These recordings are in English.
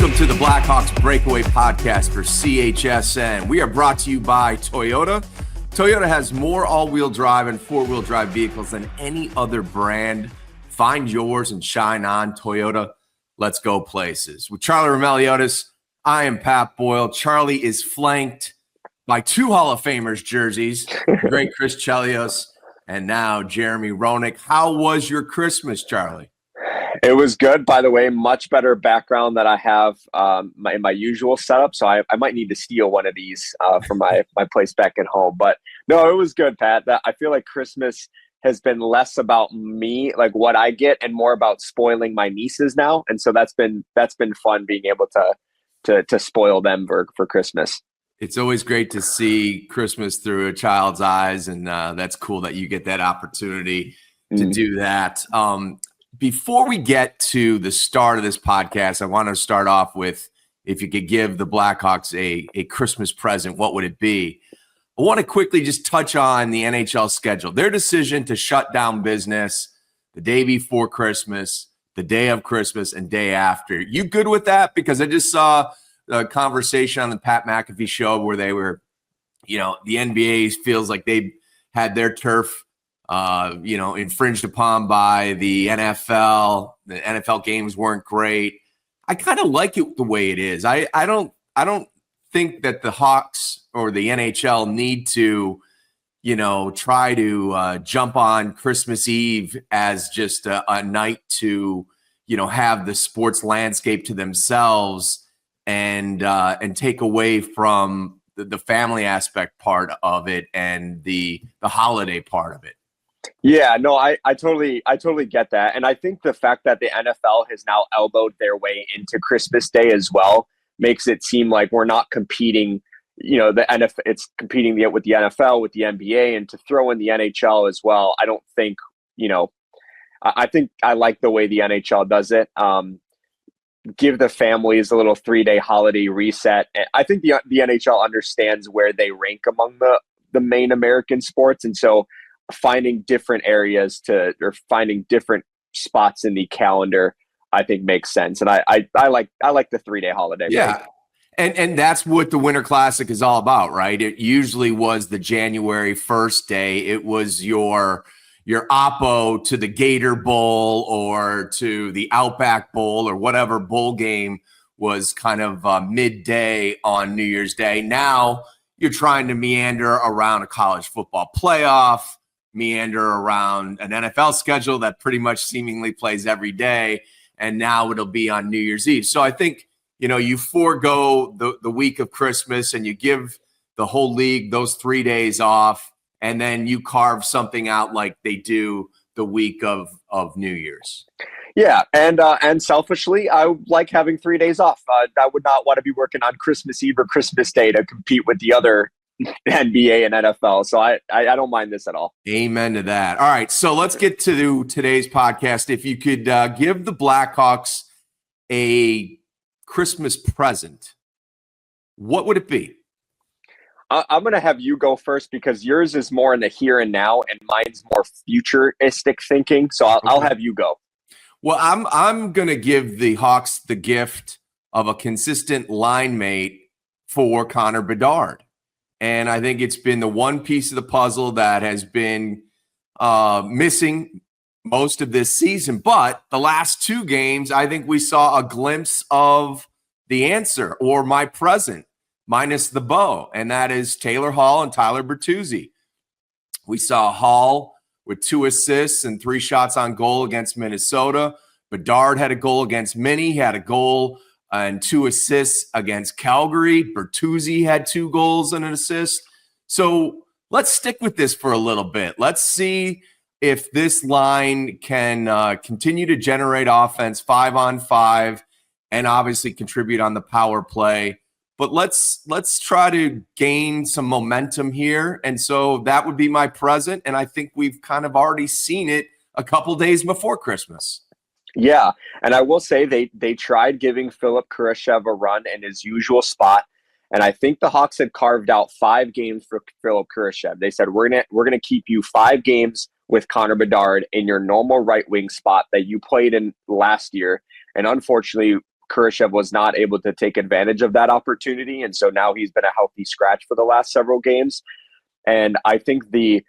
Welcome to the Blackhawks Breakaway Podcast for CHSN. We are brought to you by Toyota. Toyota has more all-wheel drive and four-wheel drive vehicles than any other brand. Find yours and shine on. Toyota, let's go places. With Charlie Roumeliotis, I am Pat Boyle. Charlie is flanked by two Hall of Famers jerseys, great Chris Chelios, and now Jeremy Roenick. How was your Christmas, Charlie? It was good. By the way, much better background that I have in my usual setup. So I might need to steal one of these from my place back at home. But no, it was good, Pat. I feel like Christmas has been less about me, like what I get, and more about spoiling my nieces now. And so that's been fun being able to spoil them for Christmas. It's always great to see Christmas through a child's eyes, and that's cool that you get that opportunity to do that. Before we get to the start of this podcast, I want to start off with, if you could give the Blackhawks a Christmas present, what would it be? I want to quickly just touch on the NHL schedule. Their decision to shut down business the day before Christmas, the day of Christmas, and day after. You good with that? Because I just saw a conversation on the Pat McAfee show where they were, the NBA feels like they had their turf infringed upon by the NFL. The NFL games weren't great. I kind of like it the way it is. I don't think that the Hawks or the NHL need to, try to jump on Christmas Eve as just a night to, have the sports landscape to themselves and take away from the family aspect part of it and the holiday part of it. Yeah, no, I totally get that. And I think the fact that the NFL has now elbowed their way into Christmas Day as well makes it seem like we're not competing, the NFL, it's competing with the NFL, with the NBA, and to throw in the NHL as well. I don't think, I think I like the way the NHL does it. Give the families a little 3-day holiday reset. I think the NHL understands where they rank among the main American sports. And so finding different areas or finding different spots in the calendar, I think makes sense. And I like the 3-day holiday. Yeah. Break. And that's what the Winter Classic is all about, right? It usually was the January 1st day. It was your oppo to the Gator Bowl or to the Outback Bowl or whatever bowl game was kind of midday on New Year's Day. Now you're trying to meander around a college football playoff, meander around an NFL schedule that pretty much seemingly plays every day, and now it'll be on New Year's Eve. So I think, you forego the week of Christmas and you give the whole league those 3 days off, and then you carve something out like they do the week of New Year's. Yeah, and selfishly, I like having 3 days off. I would not want to be working on Christmas Eve or Christmas Day to compete with the other NBA and NFL. So I don't mind this at all. Amen to that. All right. So let's get to today's podcast. If you could give the Blackhawks a Christmas present, what would it be? I'm going to have you go first because yours is more in the here and now and mine's more futuristic thinking. So I'll have you go. Well, I'm going to give the Hawks the gift of a consistent line mate for Connor Bedard. And I think it's been the one piece of the puzzle that has been missing most of this season. But the last two games, I think we saw a glimpse of the answer, or my present, minus the bow. And that is Taylor Hall and Tyler Bertuzzi. We saw Hall with 2 assists and 3 shots on goal against Minnesota. Bedard had a goal against Minnie. He had a goal and 2 assists against Calgary. Bertuzzi had 2 goals and an assist. So let's stick with this for a little bit. Let's see if this line can continue to generate offense 5-on-5 and obviously contribute on the power play. But let's try to gain some momentum here. And so that would be my present. And I think we've kind of already seen it a couple days before Christmas. Yeah, and I will say they tried giving Philip Kurashev a run in his usual spot, and I think the Hawks had carved out 5 games for Philip Kurashev. They said we're gonna keep you 5 games with Connor Bedard in your normal right wing spot that you played in last year, and unfortunately Kurashev was not able to take advantage of that opportunity. And so now he's been a healthy scratch for the last several games. And I think the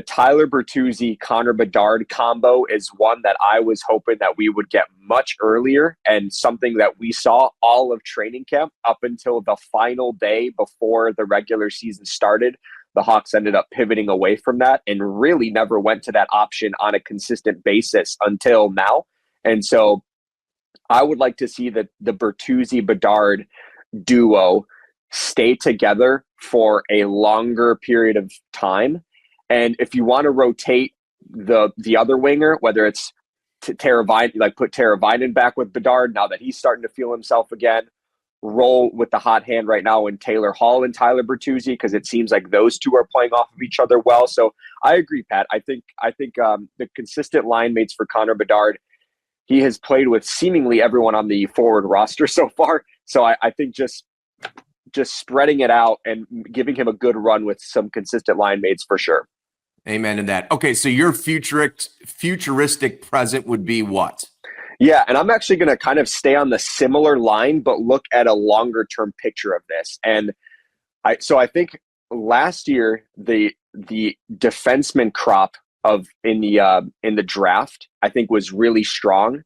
Tyler Bertuzzi, Connor Bedard combo is one that I was hoping that we would get much earlier, and something that we saw all of training camp up until the final day before the regular season started. The Hawks ended up pivoting away from that and really never went to that option on a consistent basis until now. And so I would like to see the Bertuzzi-Bedard duo stay together for a longer period of time. And if you want to rotate the other winger, whether it's Teravainen, like put Teravainen back with Bedard now that he's starting to feel himself again, roll with the hot hand right now in Taylor Hall and Tyler Bertuzzi, because it seems like those two are playing off of each other well. So I agree, Pat. I think the consistent line mates for Connor Bedard, he has played with seemingly everyone on the forward roster so far. So I think just spreading it out and giving him a good run with some consistent line mates for sure. Amen to that. Okay, so your futuristic present would be what? Yeah, and I'm actually going to kind of stay on the similar line, but look at a longer term picture of this. And I think last year the defenseman crop in the draft, I think, was really strong.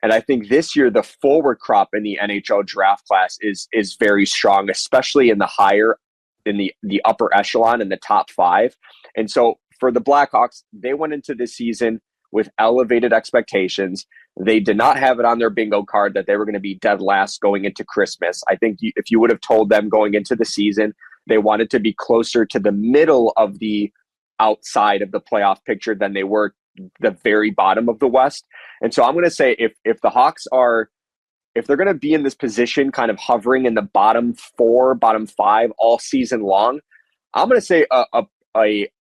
And I think this year the forward crop in the NHL draft class is very strong, especially in the upper echelon in the top 5. And so for the Blackhawks, they went into this season with elevated expectations. They did not have it on their bingo card that they were going to be dead last going into Christmas. I think if you would have told them going into the season, they wanted to be closer to the middle of the outside of the playoff picture than they were the very bottom of the West. And so I'm going to say if the Hawks if they're going to be in this position, kind of hovering in the bottom 4, bottom 5 all season long, I'm going to say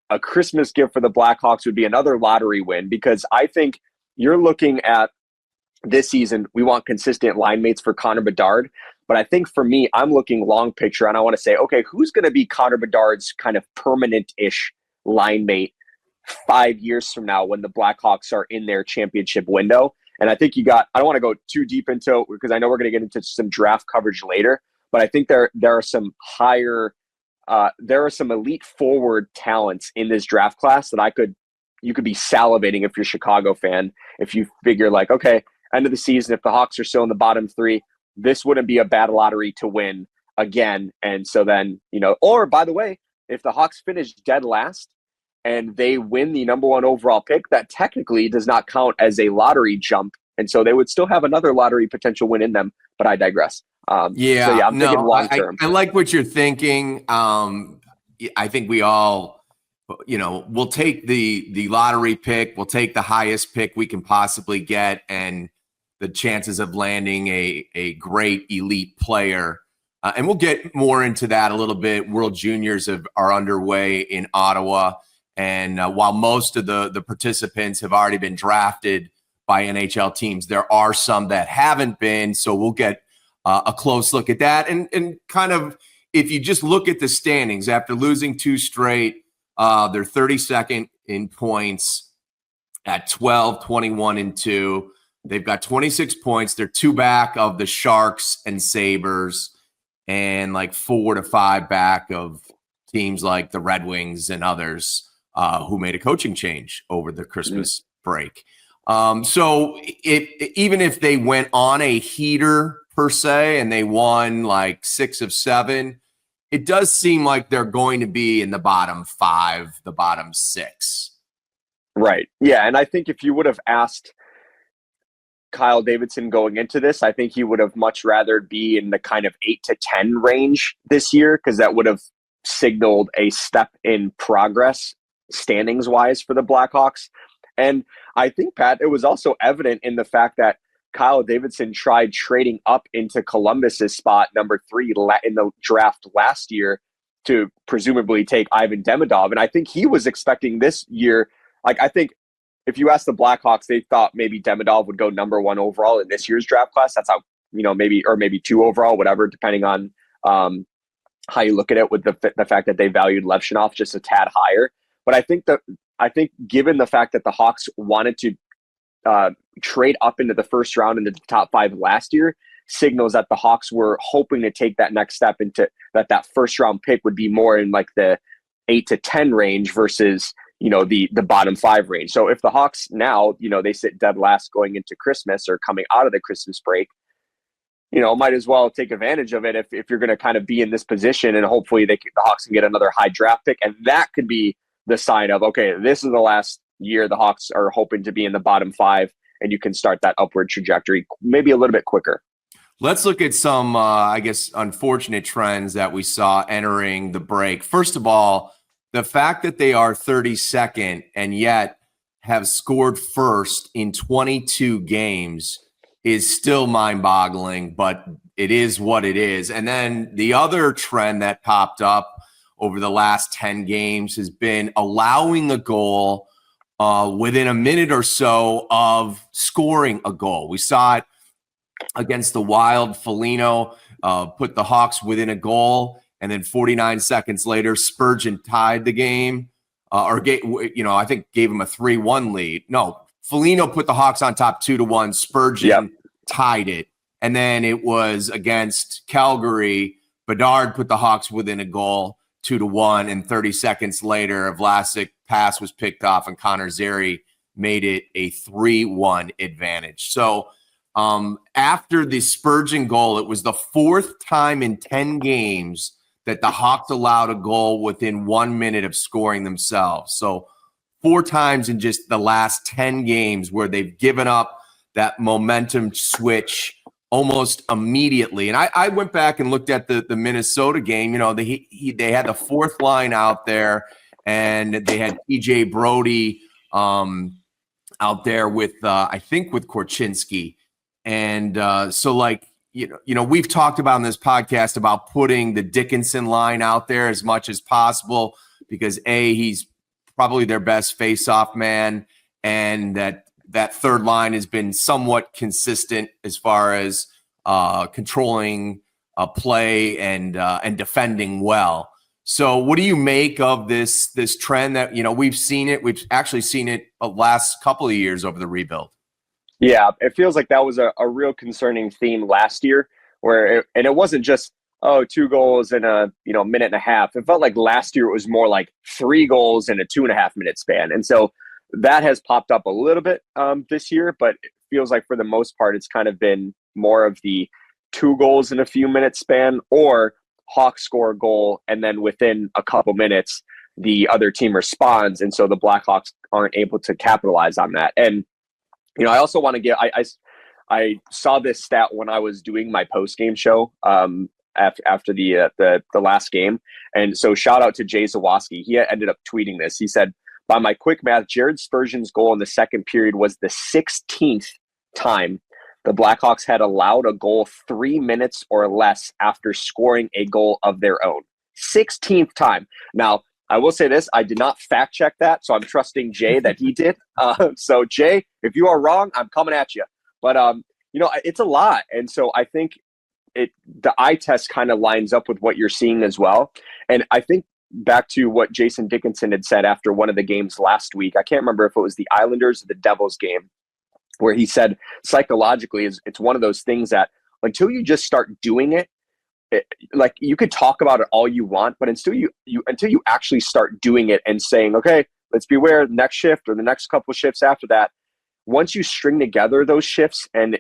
a Christmas gift for the Blackhawks would be another lottery win, because I think you're looking at this season, we want consistent line mates for Connor Bedard. But I think for me, I'm looking long picture, and I want to say, okay, who's going to be Connor Bedard's kind of permanent-ish line mate 5 years from now when the Blackhawks are in their championship window? And I think I don't want to go too deep into it because I know we're going to get into some draft coverage later, but I think there are some there are some elite forward talents in this draft class that you could be salivating if you're a Chicago fan, if you figure like, okay, end of the season, if the Hawks are still in the bottom 3, this wouldn't be a bad lottery to win again. And so then, or by the way, if the Hawks finish dead last and they win the number 1 overall pick, that technically does not count as a lottery jump. And so they would still have another lottery potential win in them, but I digress. I'm thinking long term. I like what you're thinking. I think we all, we'll take the lottery pick. We'll take the highest pick we can possibly get, and the chances of landing a great elite player. And we'll get more into that a little bit. World Juniors are underway in Ottawa. And while most of the participants have already been drafted by NHL teams, there are some that haven't been. So we'll get a close look at that. And kind of, if you just look at the standings, after losing 2 straight, they're 32nd in points at 12, 21, and 2. They've got 26 points. They're 2 back of the Sharks and Sabres, and like 4 to 5 back of teams like the Red Wings and others who made a coaching change over the Christmas break. So even if they went on a heater per se and they won like 6 of 7, it does seem like they're going to be in the bottom 5, the bottom 6. Right. Yeah. And I think if you would have asked Kyle Davidson going into this, I think he would have much rather be in the kind of 8 to 10 range this year, because that would have signaled a step in progress standings wise for the Blackhawks. And I think, Pat, it was also evident in the fact that Kyle Davidson tried trading up into Columbus's spot number 3 in the draft last year to presumably take Ivan Demidov. And I think he was expecting this year, like, I think if you ask the Blackhawks, they thought maybe Demidov would go number 1 overall in this year's draft class. That's how, maybe 2 overall, whatever, depending on how you look at it, with the fact that they valued Levshunov just a tad higher. But I think given the fact that the Hawks wanted to trade up into the first round into the top 5 last year, signals that the Hawks were hoping to take that next step into that first round pick would be more in like the 8 to 10 range versus, the bottom 5 range. So if the Hawks now, they sit dead last going into Christmas or coming out of the Christmas break, might as well take advantage of it if you're going to kind of be in this position, and hopefully the Hawks can get another high draft pick. And that could be the sign of, okay, this is the last year the Hawks are hoping to be in the bottom 5, and you can start that upward trajectory maybe a little bit quicker. Let's look at some, unfortunate trends that we saw entering the break. First of all, the fact that they are 32nd and yet have scored first in 22 games is still mind-boggling, but it is what it is. And then the other trend that popped up over the last 10 games has been allowing a goal within a minute or so of scoring a goal. We saw it against the Wild. Foligno put the Hawks within a goal, and then 49 seconds later, Spurgeon tied the game, I think gave him a 3-1 lead. No, Foligno put the Hawks on top 2-1. Spurgeon tied it, and then it was against Calgary. Bedard put the Hawks within a goal, 2-1, and 30 seconds later, a Vlasic pass was picked off, and Connor Zary made it a 3-1 advantage. So after the Spurgeon goal, it was the 4th time in 10 games that the Hawks allowed a goal within 1 minute of scoring themselves. So 4 times in just the last 10 games where they've given up that momentum switch almost immediately. And I went back and looked at the Minnesota game. They had the 4th line out there, and they had TJ Brody out there with with Korchinski. And we've talked about in this podcast about putting the Dickinson line out there as much as possible because he's probably their best face-off man, and that third line has been somewhat consistent as far as controlling play and defending well. So what do you make of this trend that, we've seen it? We've actually seen it the last couple of years over the rebuild. Yeah, it feels like that was a real concerning theme last year and it wasn't just, 2 goals in a minute and a half. It felt like last year it was more like 3 goals in a 2.5 minute span. And so that has popped up a little bit this year, but it feels like for the most part, it's kind of been more of the 2 goals in a few minutes span, or Hawks score a goal and then within a couple minutes, the other team responds. And so the Blackhawks aren't able to capitalize on that. And, I also want to get, I saw this stat when I was doing my post-game show after the last game. And so shout out to Jay Zawoski. He ended up tweeting this. He said, by my quick math, Jared Spurgeon's goal in the second period was the 16th time the Blackhawks had allowed a goal 3 minutes or less after scoring a goal of their own. 16th time. Now, I will say this, I did not fact check that, so I'm trusting Jay that he did. So Jay, if you are wrong, I'm coming at you. But, it's a lot. And so I think the eye test kind of lines up with what you're seeing as well. And I think back to what Jason Dickinson had said after one of the games last week, I can't remember if it was the Islanders or the Devils game, where he said psychologically it's one of those things that until you just start doing it, like you could talk about it all you want, but until you actually start doing it and saying, okay, let's beware the next shift or the next couple shifts after that, once you string together those shifts and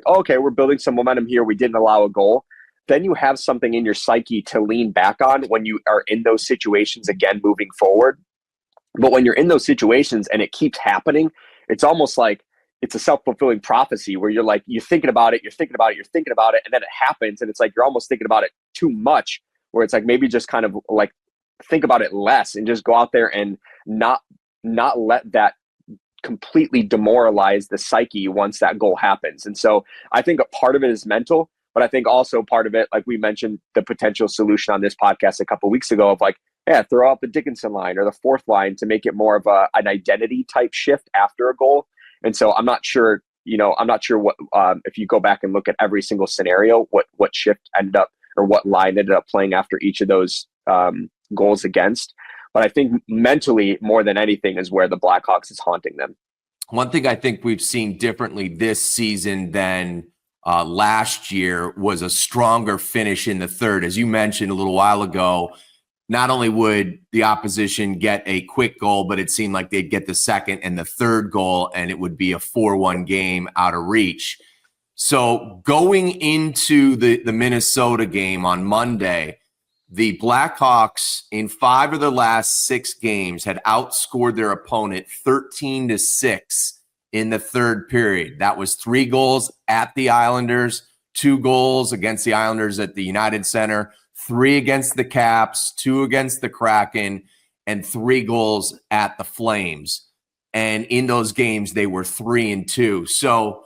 okay, we're building some momentum here, we didn't allow a goal, then you have something in your psyche to lean back on when you are in those situations again moving forward. But when you're in those situations and it keeps happening, it's almost like it's a self-fulfilling prophecy where you're like, you're thinking about it, and then it happens, and it's like you're almost thinking about it too much, where it's like maybe just kind of like think about it less and just go out there and not let that completely demoralize the psyche once that goal happens. And so I think a part of it is mental, but I think also part of it, like we mentioned, the potential solution on this podcast a couple of weeks ago of like, throw out the Dickinson line or the 4th line to make it more of an identity type shift after a goal. And so I'm not sure what if you go back and look at every single scenario, what shift ended up or what line ended up playing after each of those goals against. But I think mentally, more than anything, is where the Blackhawks is haunting them. One thing I think we've seen differently this season than last year was a stronger finish in the third. As you mentioned a little while ago, not only would the opposition get a quick goal, but it seemed like they'd get the second and the third goal, and it would be a 4-1 game out of reach. So going into the Minnesota game on Monday, the Blackhawks in 5 of their last 6 games had outscored their opponent 13-6 in the third period. That was 3 goals at the Islanders, 2 goals against the Islanders at the United Center, 3 against the Caps, 2 against the Kraken, and 3 goals at the Flames. And in those games, they were 3-2. So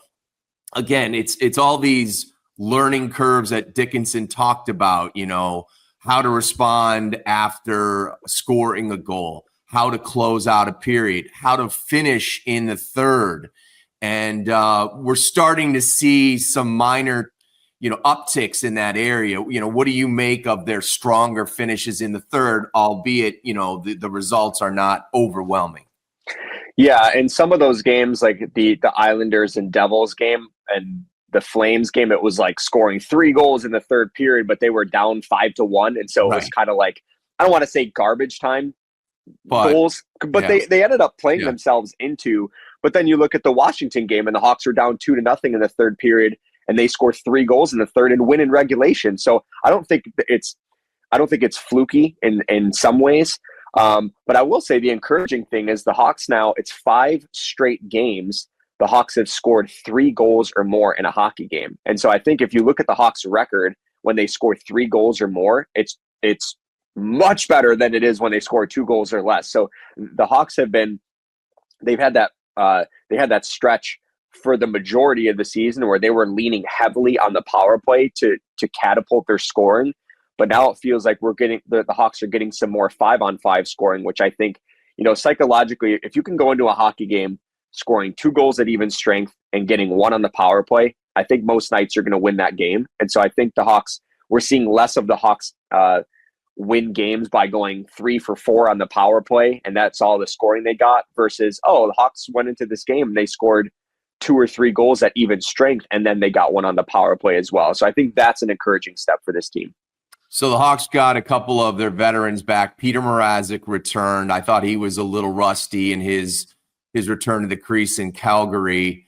again, it's all these learning curves that Dickinson talked about, how to respond after scoring a goal, how to close out a period, how to finish in the third. And we're starting to see some minor, upticks in that area. What do you make of their stronger finishes in the third, albeit, the results are not overwhelming? Yeah, and some of those games, like the Islanders and Devils game and the Flames game, it was like scoring 3 goals in the third period, but they were down 5-1. And so it was kind of like, I don't want to say garbage time goals, but they ended up playing themselves into. But then you look at the Washington game, and the Hawks were down 2-0 in the third period, and they score 3 goals in the third and win in regulation. So I don't think it's fluky in some ways. But I will say the encouraging thing is the Hawks now, it's 5 straight games. The Hawks have scored 3 goals or more in a hockey game. And so I think if you look at the Hawks record, when they score 3 goals or more, it's much better than it is when they score 2 goals or less. So the Hawks they've had that stretch for the majority of the season where they were leaning heavily on the power play to catapult their scoring. But now it feels like the Hawks are getting some more 5-on-5 scoring, which I think, psychologically, if you can go into a hockey game scoring 2 goals at even strength and getting 1 on the power play, I think most nights you're going to win that game. And so I think we're seeing less of the Hawks win games by going 3 for 4 on the power play, and that's all the scoring they got, versus, the Hawks went into this game and they scored 2 or 3 goals at even strength, and then they got 1 on the power play as well. So I think that's an encouraging step for this team. So the Hawks got a couple of their veterans back. Peter Mrazek returned. I thought he was a little rusty in his return to the crease in Calgary,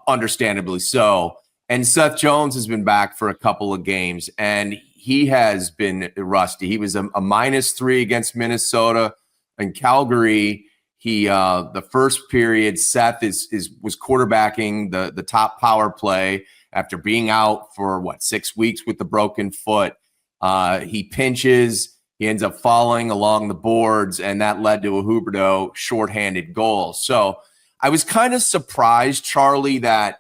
understandably so. And Seth Jones has been back for a couple of games, and he has been rusty. He was a -3 against Minnesota. In Calgary, the first period, Seth was quarterbacking the top power play after being out for 6 weeks with the broken foot. He pinches, he ends up falling along the boards, and that led to a Huberdeau shorthanded goal. So I was kind of surprised, Charlie, that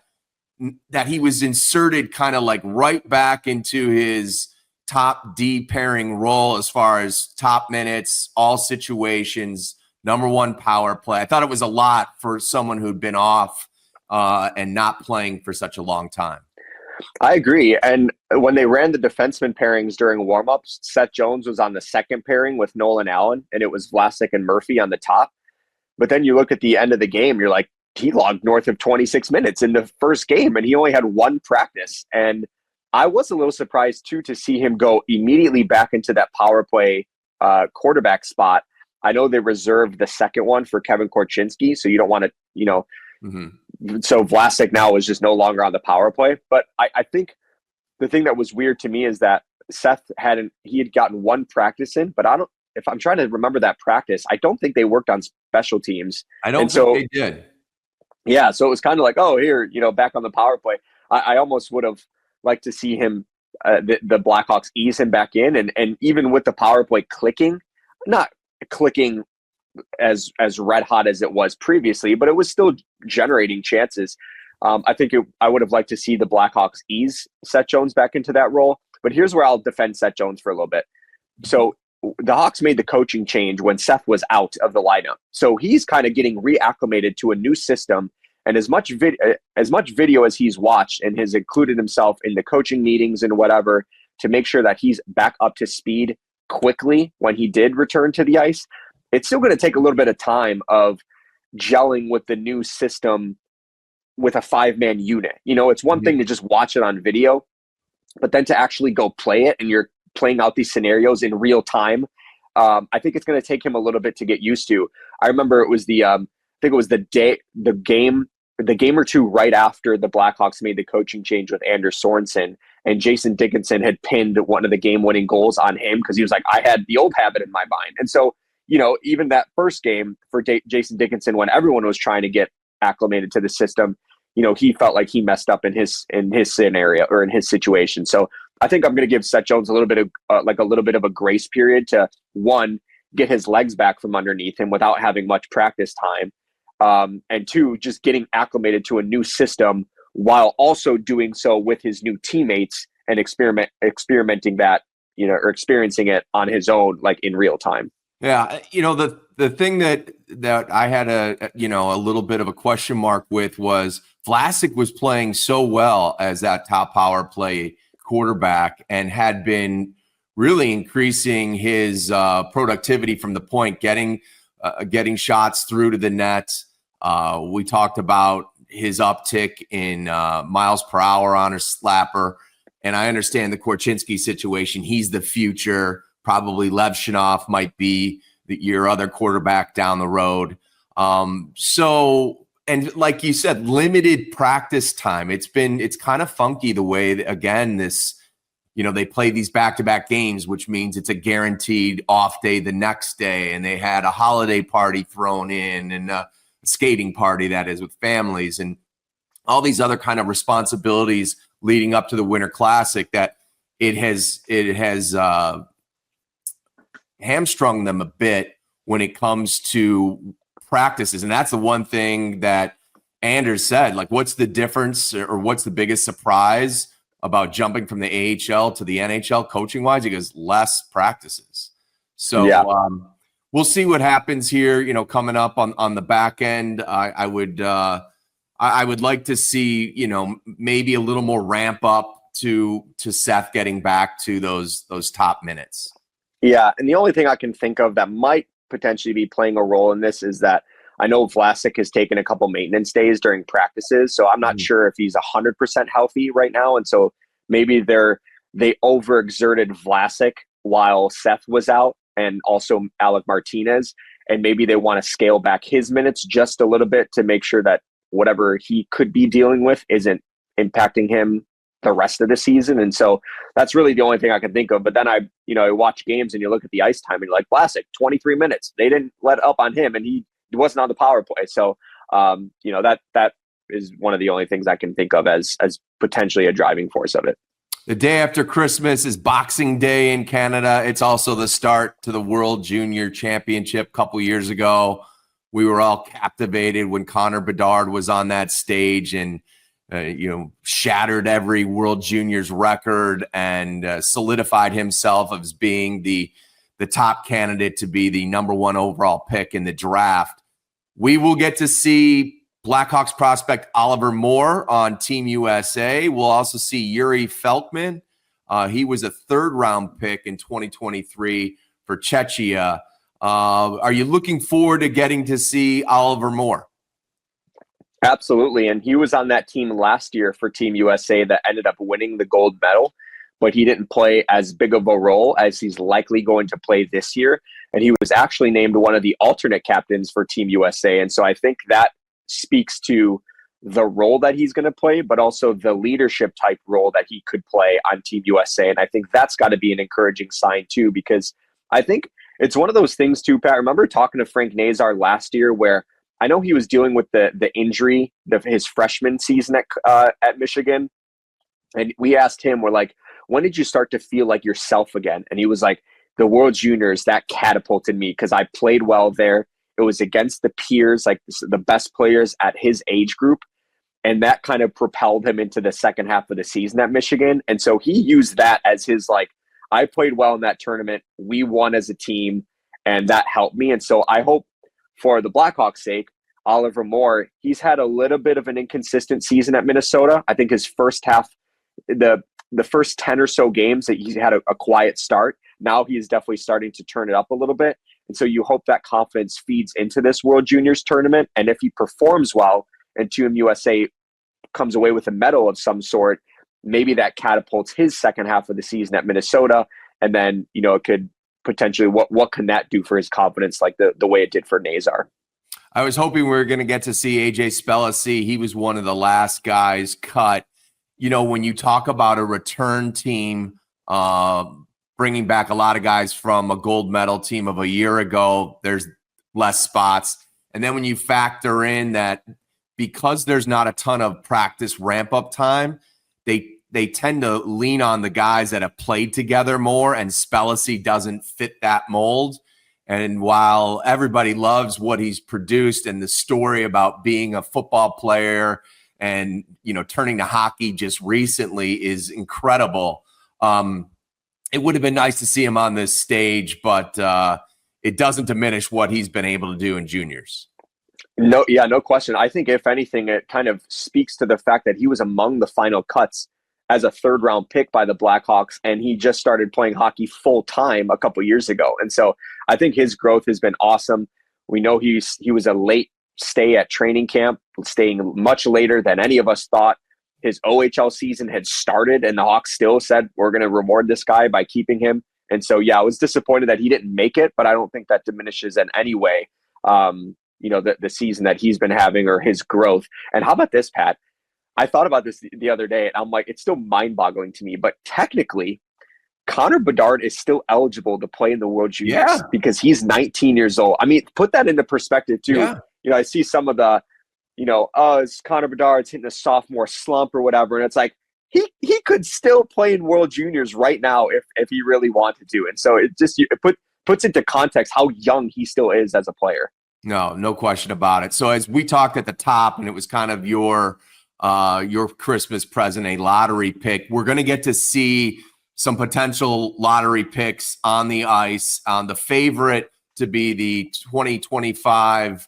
he was inserted kind of like right back into his top D pairing role as far as top minutes, all situations, number 1 power play. I thought it was a lot for someone who'd been off and not playing for such a long time. I agree. And when they ran the defenseman pairings during warmups, Seth Jones was on the second pairing with Nolan Allen, and it was Vlasic and Murphy on the top. But then you look at the end of the game, you're like, he logged north of 26 minutes in the first game, and he only had 1 practice. And I was a little surprised, too, to see him go immediately back into that power play quarterback spot. I know they reserved the second one for Kevin Korchinski, so you don't want to, So Vlasic now is just no longer on the power play. But I think the thing that was weird to me is that Seth had gotten 1 practice in, but if I'm trying to remember that practice, I don't think they worked on special teams. I don't think they did. Yeah, so it was kind of like, here, back on the power play. I almost would have liked to see him, the Blackhawks ease him back in, and even with the power play clicking, not clicking as red hot as it was previously, but it was still generating chances. I think I would have liked to see the Blackhawks ease Seth Jones back into that role. But here's where I'll defend Seth Jones for a little bit. So the Hawks made the coaching change when Seth was out of the lineup. So he's kind of getting reacclimated to a new system. And as much video as he's watched and has included himself in the coaching meetings and whatever to make sure that he's back up to speed quickly when he did return to the ice, it's still going to take a little bit of time of gelling with the new system with a 5-man unit. You know, it's one thing to just watch it on video, but then to actually go play it and you're playing out these scenarios in real time. I think it's going to take him a little bit to get used to. I remember it was the game or two right after the Blackhawks made the coaching change with Anders Sorensen, and Jason Dickinson had pinned one of the game-winning goals on him because he was like, I had the old habit in my mind. And so, you know, even that first game for Jason Dickinson, when everyone was trying to get acclimated to the system, you know, he felt like he messed up in his scenario or in his situation. So I think I'm going to give Seth Jones a little bit of a grace period to, one, get his legs back from underneath him without having much practice time. And two, just getting acclimated to a new system while also doing so with his new teammates and experimenting that, you know, or experiencing it on his own, like in real time. Yeah. You know, the thing that I had a little bit of a question mark with was Vlasic was playing so well as that top power play quarterback and had been really increasing his productivity from the point, getting shots through to the net. We talked about his uptick in miles per hour on his slapper. And I understand the Korchinski situation. He's the future. Probably Levshunov might be your other quarterback down the road. And like you said, limited practice time. It's kind of funky the way that, again, they play these back-to-back games, which means it's a guaranteed off day the next day. And they had a holiday party thrown in and a skating party, that is, with families and all these other kind of responsibilities leading up to the Winter Classic that it has hamstrung them a bit when it comes to practices. And that's the one thing that Anders said, like, what's the difference or what's the biggest surprise about jumping from the AHL to the NHL coaching wise? He goes, less practices. So we'll see what happens here, you know, coming up on the back end. I would like to see, you know, maybe a little more ramp up to Seth getting back to those top minutes. Yeah. And the only thing I can think of that might potentially be playing a role in this is that I know Vlasic has taken a couple maintenance days during practices, so I'm not sure if he's 100% healthy right now. And so maybe they overexerted Vlasic while Seth was out and also Alec Martinez. And maybe they want to scale back his minutes just a little bit to make sure that whatever he could be dealing with isn't impacting him the rest of the season. And so that's really the only thing I can think of. But then I watch games and you look at the ice time and you're like, Vlasic, 23 minutes. They didn't let up on him and he wasn't on the power play. So, that is one of the only things I can think of as potentially a driving force of it. The day after Christmas is Boxing Day in Canada. It's also the start to the World Junior Championship a couple years ago. We were all captivated when Connor Bedard was on that stage and shattered every World Juniors record and solidified himself as being the top candidate to be the number one overall pick in the draft. We will get to see Blackhawks prospect Oliver Moore on Team USA. We'll also see Yuri Felkman. He was a third-round pick in 2023 for Czechia. Are you looking forward to getting to see Oliver Moore? Absolutely. And he was on that team last year for Team USA that ended up winning the gold medal, but he didn't play as big of a role as he's likely going to play this year. And he was actually named one of the alternate captains for Team USA. And so I think that speaks to the role that he's going to play, but also the leadership type role that he could play on Team USA. And I think that's got to be an encouraging sign too, because I think it's one of those things too, Pat. I remember talking to Frank Nazar last year where I know he was dealing with the injury of his freshman season at Michigan. And we asked him, we're like, when did you start to feel like yourself again? And he was like, the World Juniors, that catapulted me because I played well there. It was against the peers, like the best players at his age group. And that kind of propelled him into the second half of the season at Michigan. And so he used that as his, like, I played well in that tournament. We won as a team, and that helped me. And so I hope for the Blackhawks' sake, Oliver Moore, he's had a little bit of an inconsistent season at Minnesota. I think his first half, the first 10 or so games that he had a quiet start. Now he is definitely starting to turn it up a little bit. And so you hope that confidence feeds into this World Juniors tournament. And if he performs well and Team USA comes away with a medal of some sort, maybe that catapults his second half of the season at Minnesota. And then, it could potentially, what can that do for his confidence, like the way it did for Nazar? I was hoping we were going to get to see AJ Spellacy. He was one of the last guys cut. When you talk about a return team, bringing back a lot of guys from a gold medal team of a year ago, there's less spots. And then when you factor in that because there's not a ton of practice ramp-up time, they tend to lean on the guys that have played together more, and Spellacy doesn't fit that mold. And while everybody loves what he's produced and the story about being a football player and, turning to hockey just recently is incredible, it would have been nice to see him on this stage, but it doesn't diminish what he's been able to do in juniors. No question. I think if anything, it kind of speaks to the fact that he was among the final cuts as a third-round pick by the Blackhawks, and he just started playing hockey full-time a couple years ago. And so I think his growth has been awesome. We know he was a late stay at training camp, staying much later than any of us thought. His OHL season had started, and the Hawks still said, we're going to reward this guy by keeping him. And so, I was disappointed that he didn't make it, but I don't think that diminishes in any way, the season that he's been having or his growth. And how about this, Pat? I thought about this the other day, and I'm like, it's still mind-boggling to me. But technically, Connor Bedard is still eligible to play in the World Juniors because he's 19 years old. I mean, put that into perspective, too. Yeah. I see some of the, it's Connor Bedard's hitting a sophomore slump or whatever, and it's like, he could still play in World Juniors right now if he really wanted to. And so it puts into context how young he still is as a player. No question about it. So as we talked at the top, and it was kind of your Christmas present, a lottery pick, we're going to get to see some potential lottery picks on the ice. The favorite to be the 2025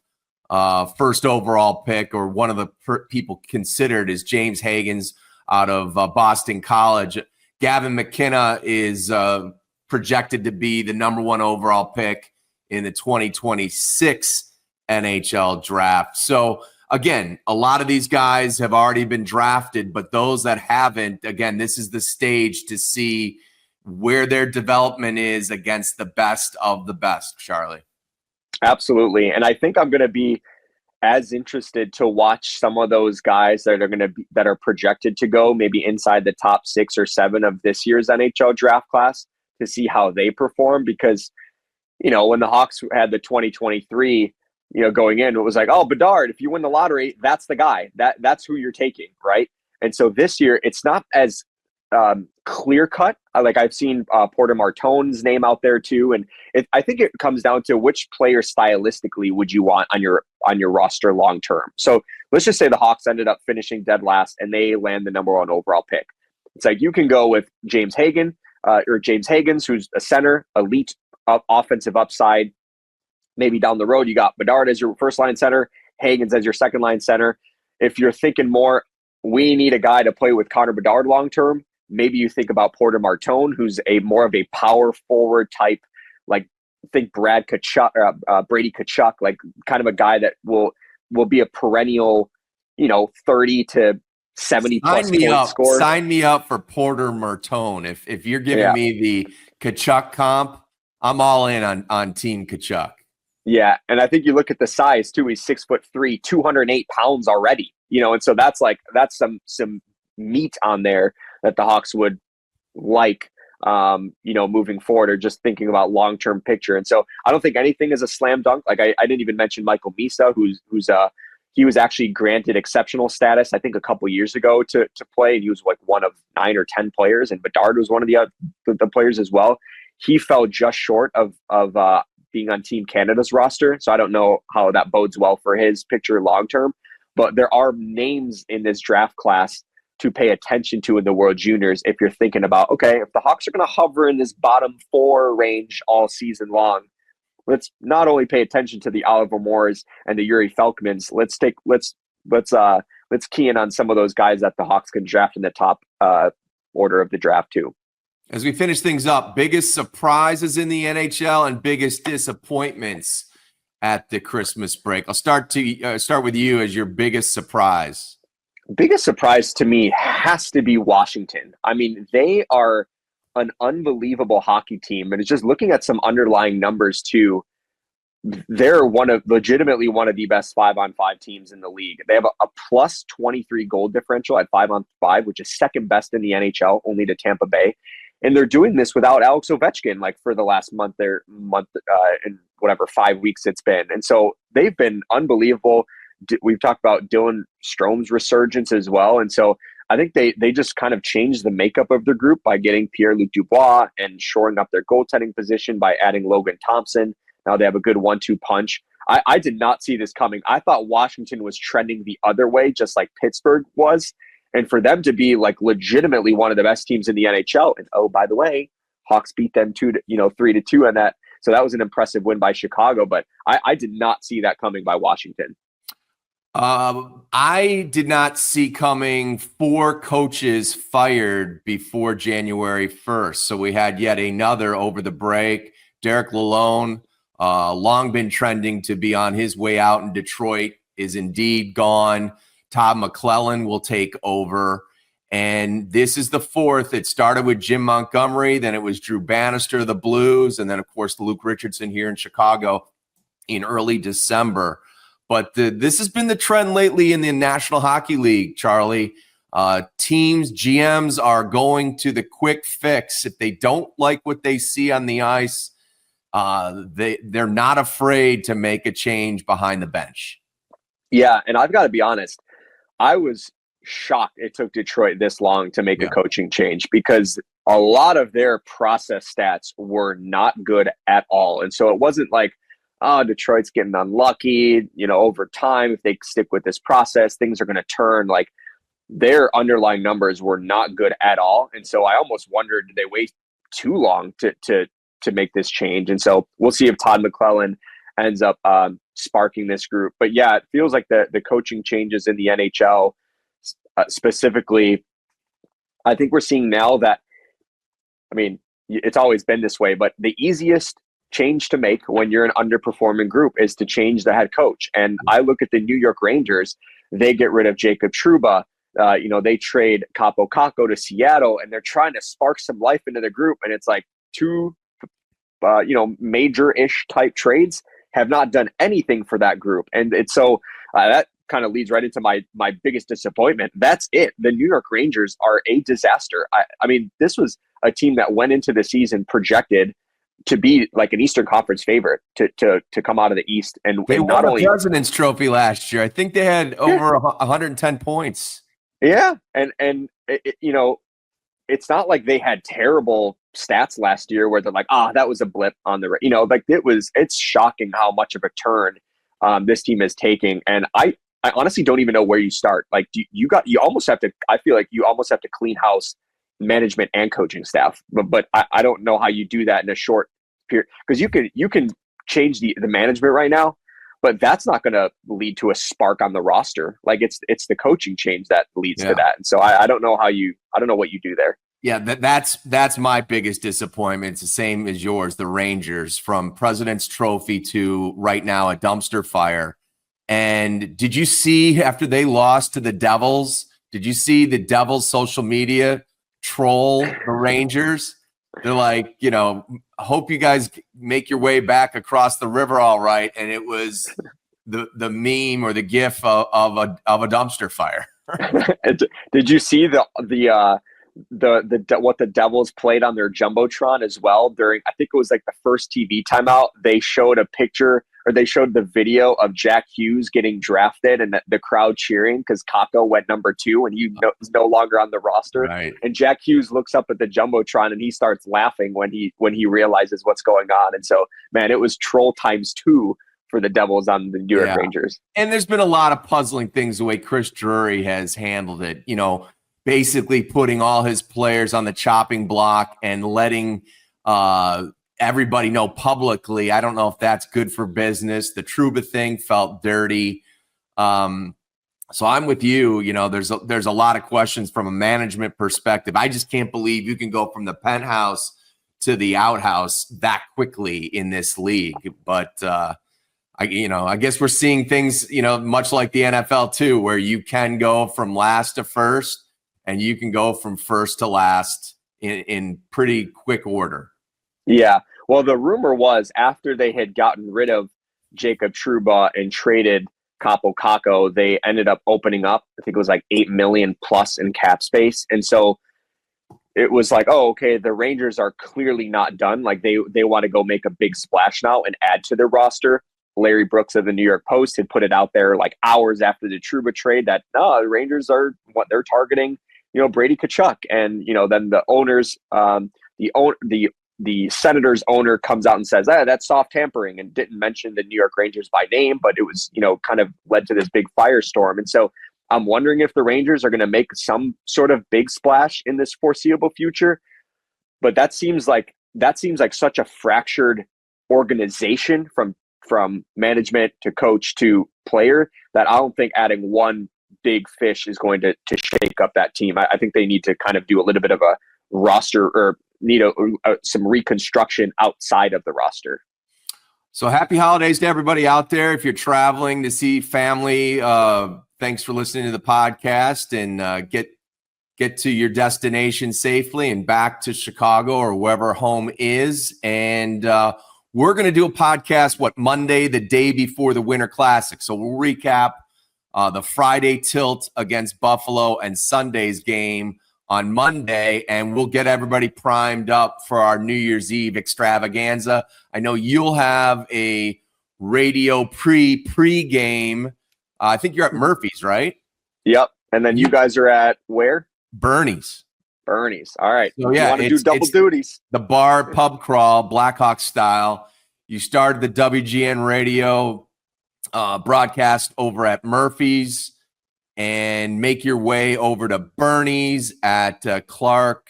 first overall pick, or one of the people considered, is James Hagens out of Boston College. Gavin McKenna is projected to be the number one overall pick in the 2026 NHL draft. So again, a lot of these guys have already been drafted, but those that haven't, again, this is the stage to see where their development is against the best of the best, Charlie. Absolutely. And I think I'm going to be as interested to watch some of those guys that are projected to go maybe inside the top 6 or 7 of this year's NHL draft class to see how they perform. Because, when the Hawks had the 2023, going in, it was like, oh, Bedard, if you win the lottery, that's the guy. That's who you're taking, right? And so this year, it's not as clear cut. Like I've seen Porter Martone's name out there too, and I think it comes down to which player stylistically would you want on your roster long term. So let's just say the Hawks ended up finishing dead last, and they land the number one overall pick. It's like you can go with James Hagens, who's a center, elite offensive upside. Maybe down the road, you got Bedard as your first line center, Hagens as your second line center. If you're thinking more, we need a guy to play with Connor Bedard long term, maybe you think about Porter Martone, who's more of a power forward type, like think Brady Tkachuk, like kind of a guy that will be a perennial, 30 to 70 plus point scorer. Sign me up for Porter Martone. If you're giving me the Tkachuk comp, I'm all in on Team Tkachuk. Yeah, and I think you look at the size too. He's 6'3", 208 pounds already. And so that's some meat on there that the Hawks would like, moving forward, or just thinking about long-term picture. And so I don't think anything is a slam dunk. Like I didn't even mention Michael Misa, he was actually granted exceptional status, I think a couple years ago to play. And he was like one of 9 or 10 players, and Bedard was one of the players as well. He fell just short of being on Team Canada's roster. So I don't know how that bodes well for his picture long-term, but there are names in this draft class to pay attention to in the World Juniors. If you're thinking about, okay, if the Hawks are going to hover in this bottom 4 range all season long, let's not only pay attention to the Oliver Moores and the Yuri Felkmans. Let's key in on some of those guys that the Hawks can draft in the top order of the draft too. As we finish things up, biggest surprises in the NHL and biggest disappointments at the Christmas break. I'll start with you as your biggest surprise. biggest surprise to me has to be Washington. I mean, they are an unbelievable hockey team, and it's just looking at some underlying numbers too. They're legitimately one of the best 5-on-5 teams in the league. They have a plus 23 goal differential at 5-on-5, which is second best in the NHL, only to Tampa Bay. And they're doing this without Alex Ovechkin, like for the last month and whatever 5 weeks it's been. And so they've been unbelievable. We've talked about Dylan Strome's resurgence as well. And so I think they just kind of changed the makeup of their group by getting Pierre-Luc Dubois and shoring up their goaltending position by adding Logan Thompson. Now they have a good 1-2 punch. I did not see this coming. I thought Washington was trending the other way, just like Pittsburgh was. And for them to be like legitimately one of the best teams in the NHL. And oh, by the way, Hawks beat them 3-2 on that. So that was an impressive win by Chicago. But I did not see that coming by Washington. I did not see coming 4 coaches fired before January 1st. So we had yet another over the break. Derek Lalonde, long been trending to be on his way out in Detroit, is indeed gone. Todd McClellan will take over. And this is the 4th. It started with Jim Montgomery. Then it was Drew Bannister of the Blues. And then, of course, Luke Richardson here in Chicago in early December. But this has been the trend lately in the National Hockey League, Charlie. Teams, GMs are going to the quick fix. If they don't like what they see on the ice, they're not afraid to make a change behind the bench. Yeah, and I've got to be honest. I was shocked it took Detroit this long to make a coaching change, because a lot of their process stats were not good at all. And so it wasn't like, oh, Detroit's getting unlucky, over time, if they stick with this process, things are going to turn. Like, their underlying numbers were not good at all. And so I almost wondered, did they wait too long to make this change? And so we'll see if Todd McClellan ends up sparking this group. But yeah, it feels like the coaching changes in the NHL specifically, I think we're seeing now that, I mean, it's always been this way, but the easiest change to make when you're an underperforming group is to change the head coach. And I look at the New York Rangers, they get rid of Jacob Trouba. They trade Capo Caco to Seattle, and they're trying to spark some life into the group. And it's like 2, major-ish type trades have not done anything for that group. And it's so that kind of leads right into my biggest disappointment. That's it. The New York Rangers are a disaster. I mean, this was a team that went into the season projected to be like an Eastern Conference favorite to come out of the East. And they not won only the President's Trophy last year. I think they had over 110 points. Yeah. And it's not like they had terrible stats last year where they're like, that was a blip on the, it's shocking how much of a turn this team is taking. And I honestly don't even know where you start. Like, you almost have to, I feel like you almost have to clean house management and coaching staff, but I don't know how you do that in a short period, because you can change the management right now, but that's not going to lead to a spark on the roster. Like, it's the coaching change that leads to that. And so I don't know I don't know what you do there. Yeah, that's my biggest disappointment. It's the same as yours, the Rangers, from President's Trophy to right now a dumpster fire. And did you see, after they lost to the Devils, did you see the Devils social media troll the Rangers? They're like, hope you guys make your way back across the river all right. And it was the meme or the gif of a dumpster fire. Did you see the what the Devils played on their Jumbotron as well during, I think it was like the first TV timeout? They showed a picture, or they showed the video of Jack Hughes getting drafted and the crowd cheering because Kakko went number 2 and he is no longer on the roster. Right. And Jack Hughes looks up at the Jumbotron and he starts laughing when he realizes what's going on. And so, man, it was troll times 2 for the Devils on the New York Rangers. And there's been a lot of puzzling things the way Chris Drury has handled it. Basically putting all his players on the chopping block and letting everybody know publicly. I don't know if that's good for business. The Trouba thing felt dirty. So I'm with you. There's a lot of questions from a management perspective. I just can't believe you can go from the penthouse to the outhouse that quickly in this league. But I guess we're seeing things, much like the NFL too, where you can go from last to first and you can go from first to last in pretty quick order. Yeah. Well, the rumor was after they had gotten rid of Jacob Trouba and traded Capo Caco, they ended up opening up, I think it was like $8 million plus in cap space. And so it was like, oh, okay, the Rangers are clearly not done. Like they want to go make a big splash now and add to their roster. Larry Brooks of the New York Post had put it out there like hours after the Trouba trade that no, the Rangers are what they're targeting, Brady Tkachuk. And, then the owners, the Senators owner comes out and says, that's soft tampering, and didn't mention the New York Rangers by name, but it was, kind of led to this big firestorm. And so I'm wondering if the Rangers are going to make some sort of big splash in this foreseeable future. But that seems like such a fractured organization from management to coach to player that I don't think adding one big fish is going to shake up that team. I think they need to kind of do a little bit of a roster or need some reconstruction outside of the roster. So happy holidays to everybody out there. If you're traveling to see family, thanks for listening to the podcast, and get to your destination safely and back to Chicago or wherever home is. And we're going to do a podcast, Monday, the day before the Winter Classic. So we'll recap the Friday tilt against Buffalo and Sunday's game on Monday, and we'll get everybody primed up for our New Year's Eve extravaganza. I know you'll have a radio pre-game. I think you're at Murphy's, right? Yep. And then you guys are at where? Bernie's. All right. So yeah, you want to do double duties. The bar pub crawl, Blackhawks style. You started the WGN radio broadcast over at Murphy's, and make your way over to Bernie's at Clark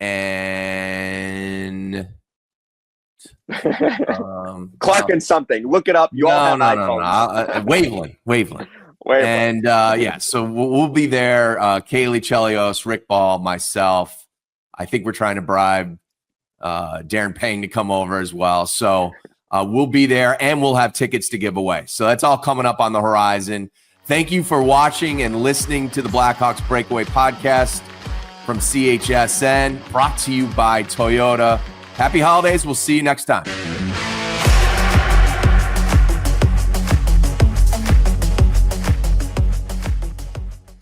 and Clark and something. Look it up. You all have iPhones. Waveland. And so we'll be there. Kaylee Chelios, Rick Ball, myself. I think we're trying to bribe Darren Payne to come over as well. So we'll be there, and we'll have tickets to give away. So that's all coming up on the horizon. Thank you for watching and listening to the Blackhawks Breakaway Podcast from CHSN, brought to you by Toyota. Happy holidays. We'll see you next time.